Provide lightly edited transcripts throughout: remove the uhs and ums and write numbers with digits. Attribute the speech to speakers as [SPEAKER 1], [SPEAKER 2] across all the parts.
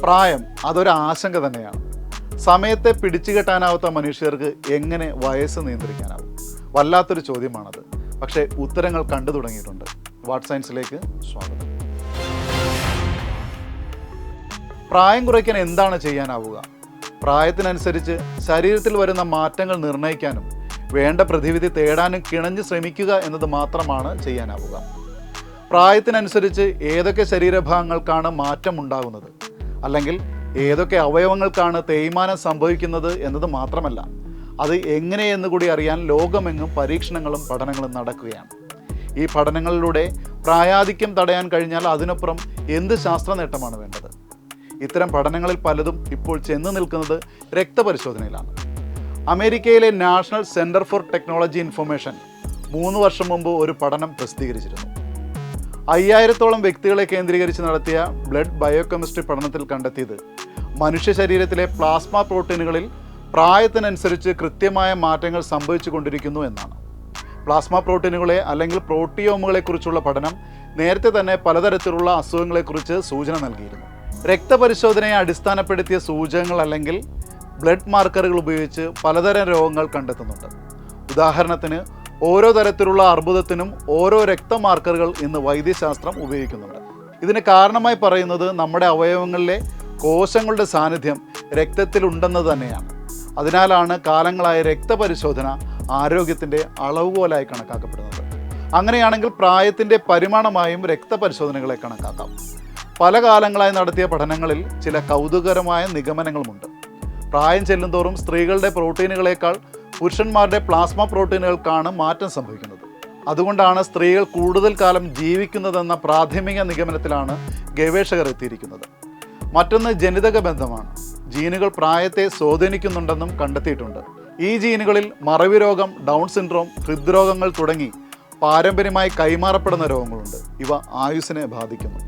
[SPEAKER 1] പ്രായം അതൊരു ആശങ്ക തന്നെയാണ്. സമയത്തെ പിടിച്ചുകെട്ടാനാവാത്ത മനുഷ്യർക്ക് എങ്ങനെ വയസ്സ് നിയന്ത്രിക്കാനാവും? വല്ലാത്തൊരു ചോദ്യമാണത്. പക്ഷേ ഉത്തരങ്ങൾ കണ്ടു തുടങ്ങിയിട്ടുണ്ട്. വാട്ട് സയൻസിലേക്ക് സ്വാഗതം. പ്രായം കുറയ്ക്കാൻ എന്താണ് ചെയ്യാനാവുക? പ്രായത്തിനനുസരിച്ച് ശരീരത്തിൽ വരുന്ന മാറ്റങ്ങൾ നിർണ്ണയിക്കാനും വേണ്ട പ്രതിവിധി തേടാനും കിണഞ്ഞ് ശ്രമിക്കുക എന്നത് മാത്രമാണ് ചെയ്യാനാവുക. പ്രായത്തിനനുസരിച്ച് ഏതൊക്കെ ശരീരഭാഗങ്ങൾക്കാണ് മാറ്റം ഉണ്ടാകുന്നത്, അല്ലെങ്കിൽ ഏതൊക്കെ അവയവങ്ങൾക്കാണ് തേയ്മാനം സംഭവിക്കുന്നത് എന്നത് മാത്രമല്ല, അത് എങ്ങനെയെന്ന് കൂടി അറിയാൻ ലോകമെങ്ങും പരീക്ഷണങ്ങളും പഠനങ്ങളും നടക്കുകയാണ്. ഈ പഠനങ്ങളിലൂടെ പ്രായാധിക്യം തടയാൻ കഴിഞ്ഞാൽ അതിനപ്പുറം എന്ത് ശാസ്ത്ര നേട്ടമാണ് വേണ്ടത്? ഇത്തരം പഠനങ്ങളിൽ പലതും ഇപ്പോൾ ചെന്ന് നിൽക്കുന്നത് രക്തപരിശോധനയിലാണ്. അമേരിക്കയിലെ national centre for technology information 3 വർഷം മുമ്പ് ഒരു പഠനം പ്രസിദ്ധീകരിച്ചിരുന്നു. 5000-ഓളം വ്യക്തികളെ കേന്ദ്രീകരിച്ച് നടത്തിയ ബ്ലഡ് ബയോകെമിസ്ട്രി പഠനത്തിൽ കണ്ടെത്തിയത് മനുഷ്യ ശരീരത്തിലെ പ്ലാസ്മ പ്രോട്ടീനുകളിൽ പ്രായത്തിനനുസരിച്ച് കൃത്യമായ മാറ്റങ്ങൾ സംഭവിച്ചു കൊണ്ടിരിക്കുന്നു എന്നാണ്. പ്ലാസ്മ പ്രോട്ടീനുകളെ അല്ലെങ്കിൽ പ്രോട്ടിയോമുകളെക്കുറിച്ചുള്ള പഠനം നേരത്തെ തന്നെ പലതരത്തിലുള്ള അസുഖങ്ങളെക്കുറിച്ച് സൂചന നൽകിയിരുന്നു. രക്തപരിശോധനയെ അടിസ്ഥാനപ്പെടുത്തിയ സൂചകങ്ങൾ അല്ലെങ്കിൽ ബ്ലഡ് മാർക്കറുകൾ ഉപയോഗിച്ച് പലതരം രോഗങ്ങൾ കണ്ടെത്തുന്നുണ്ട്. ഉദാഹരണത്തിന്, ഓരോ തരത്തിലുള്ള അർബുദത്തിനും ഓരോ രക്തമാർക്കറുകൾ ഇന്ന് വൈദ്യശാസ്ത്രം ഉപയോഗിക്കുന്നുണ്ട്. ഇതിന് കാരണമായി പറയുന്നത് നമ്മുടെ അവയവങ്ങളിലെ കോശങ്ങളുടെ സാന്നിധ്യം രക്തത്തിലുണ്ടെന്ന് തന്നെയാണ്. അതിനാലാണ് കാലങ്ങളായ രക്തപരിശോധന ആരോഗ്യത്തിൻ്റെ അളവുകോലായി കണക്കാക്കപ്പെടുന്നത്. അങ്ങനെയാണെങ്കിൽ പ്രായത്തിൻ്റെ പരിമാണമായും രക്തപരിശോധനകളെ കണക്കാക്കാം. പല കാലങ്ങളായി നടത്തിയ പഠനങ്ങളിൽ ചില കൗതുകകരമായ നിഗമനങ്ങളുമുണ്ട്. പ്രായം ചെല്ലുന്തോറും സ്ത്രീകളുടെ പ്രോട്ടീനുകളേക്കാൾ പുരുഷന്മാരുടെ പ്ലാസ്മ പ്രോട്ടീനുകൾക്കാണ് മാറ്റം സംഭവിക്കുന്നത്. അതുകൊണ്ടാണ് സ്ത്രീകൾ കൂടുതൽ കാലം ജീവിക്കുന്നതെന്ന പ്രാഥമിക നിഗമനത്തിലാണ് ഗവേഷകർ എത്തിയിരിക്കുന്നത്. മറ്റൊന്ന് ജനിതക ബന്ധമാണ്. ജീനുകൾ പ്രായത്തെ സ്വാധീനിക്കുന്നുണ്ടെന്നും കണ്ടെത്തിയിട്ടുണ്ട്. ഈ ജീനുകളിൽ മറവി രോഗം, ഡൗൺ സിൻഡ്രോം, ഹൃദ്രോഗങ്ങൾ തുടങ്ങി പാരമ്പര്യമായി കൈമാറപ്പെടുന്ന രോഗങ്ങളുണ്ട്. ഇവ ആയുസ്സിനെ ബാധിക്കുന്നു.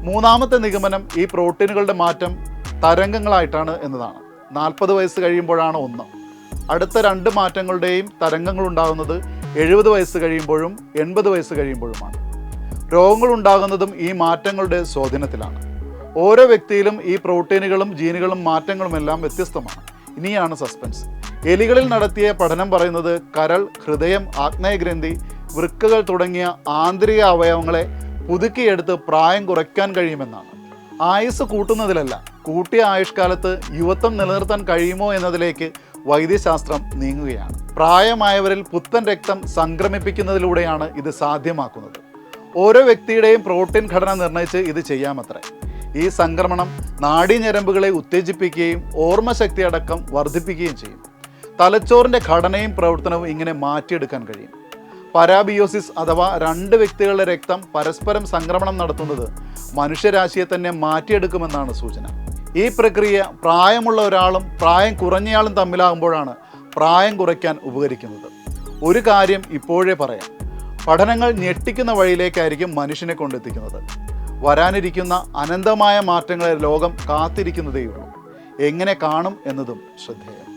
[SPEAKER 1] മൂന്നാമത്തെ നിഗമനം ഈ പ്രോട്ടീനുകളുടെ മാറ്റം തരംഗങ്ങളായിട്ടാണ് എന്നതാണ്. 40 വയസ്സ് കഴിയുമ്പോഴാണ് ഒന്ന്. അടുത്ത 2 മാറ്റങ്ങളുടെയും തരംഗങ്ങൾ ഉണ്ടാകുന്നത് 70 വയസ്സ് കഴിയുമ്പോഴും 80 വയസ്സ് കഴിയുമ്പോഴുമാണ്. രോഗങ്ങൾ ഉണ്ടാകുന്നതും ഈ മാറ്റങ്ങളുടെ സ്വാധീനത്തിലാണ്. ഓരോ വ്യക്തിയിലും ഈ പ്രോട്ടീനുകളും ജീനുകളും മാറ്റങ്ങളുമെല്ലാം വ്യത്യസ്തമാണ്. ഇനിയാണ് സസ്പെൻസ്. എലികളിൽ നടത്തിയ പഠനം പറയുന്നത് കരൾ, ഹൃദയം, ആഗ്നേയഗ്രന്ഥി, വൃക്കകൾ തുടങ്ങിയ ആന്തരിക അവയവങ്ങളെ പുതുക്കിയെടുത്ത് പ്രായം കുറയ്ക്കാൻ കഴിയുമെന്നാണ്. ആയുസ് കൂട്ടുന്നതിലല്ല, കൂട്ടിയ ആയുഷ്കാലത്ത് യുവത്വം നിലനിർത്താൻ കഴിയുമോ എന്നതിലേക്ക് വൈദ്യശാസ്ത്രം നീങ്ങുകയാണ്. പ്രായമായവരിൽ പുത്തൻ രക്തം സംക്രമിപ്പിക്കുന്നതിലൂടെയാണ് ഇത് സാധ്യമാക്കുന്നത്. ഓരോ വ്യക്തിയുടെയും പ്രോട്ടീൻ ഘടന നിർണ്ണയിച്ച് ഇത് ചെയ്യാമത്രേ. ഈ സംക്രമണം നാഡീഞരമ്പുകളെ ഉത്തേജിപ്പിക്കുകയും ഓർമ്മശക്തി അടക്കം വർദ്ധിപ്പിക്കുകയും ചെയ്യും. തലച്ചോറിൻ്റെ ഘടനയും പ്രവർത്തനവും ഇങ്ങനെ മാറ്റിയെടുക്കാൻ കഴിയും. പരാബിയോസിസ് അഥവാ 2 വ്യക്തികളുടെ രക്തം പരസ്പരം സംക്രമണം നടത്തുന്നത് മനുഷ്യരാശിയെ തന്നെ മാറ്റിയെടുക്കുമെന്നാണ് സൂചന. ഈ പ്രക്രിയ പ്രായമുള്ള ഒരാളും പ്രായം കുറഞ്ഞയാളും തമ്മിലാകുമ്പോഴാണ് പ്രായം കുറയ്ക്കാൻ ഉപകരിക്കുന്നത്. ഒരു കാര്യം ഇപ്പോഴേ പറയാം, പഠനങ്ങൾ ഞെട്ടിക്കുന്ന വഴിയിലേക്കായിരിക്കും മനുഷ്യനെ കൊണ്ടെത്തിക്കുന്നത്. വരാനിരിക്കുന്ന അനന്തമായ മാറ്റങ്ങളെ ലോകം കാത്തിരിക്കുന്നതേയുള്ളൂ. എങ്ങനെ കാണും എന്നതും ശ്രദ്ധേയം.